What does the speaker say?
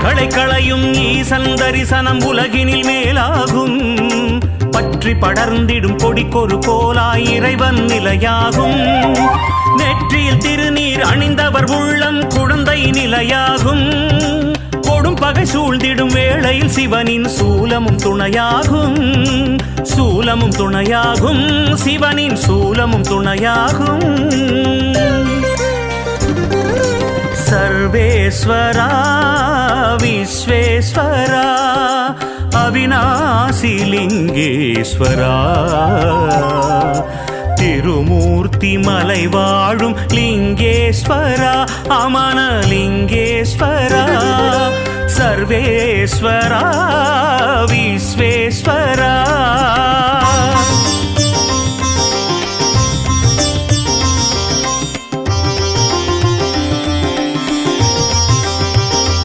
பகைகளை களையும் ஈசன் தரிசனம் உலகினில் மேலாகும். பற்றி படர்ந்திடும் கொடிக்கொரு கோலாய் இறைவன் நிலையாகும். நெற்றியில் திருநீர் அணிந்தவர் உள்ளம் குழந்தை நிலையாகும். கொடும் பகை சூழ்ந்திடும் வேளையில் சிவனின் சூலமும் துணையாகும். சூலமும் துணையாகும், சிவனின் சூலமும் துணையாகும். சர்வேஸ்வரா விஸ்வேஸ்வரா அவிநாசி லிங்கேஸ்வரா, திருமூர்த்தி மலை வாழும் லிங்கேஸ்வரா, அமன லிங்கேஸ்வரா. சர்வேஸ்வரா விஸ்வேஸ்வரா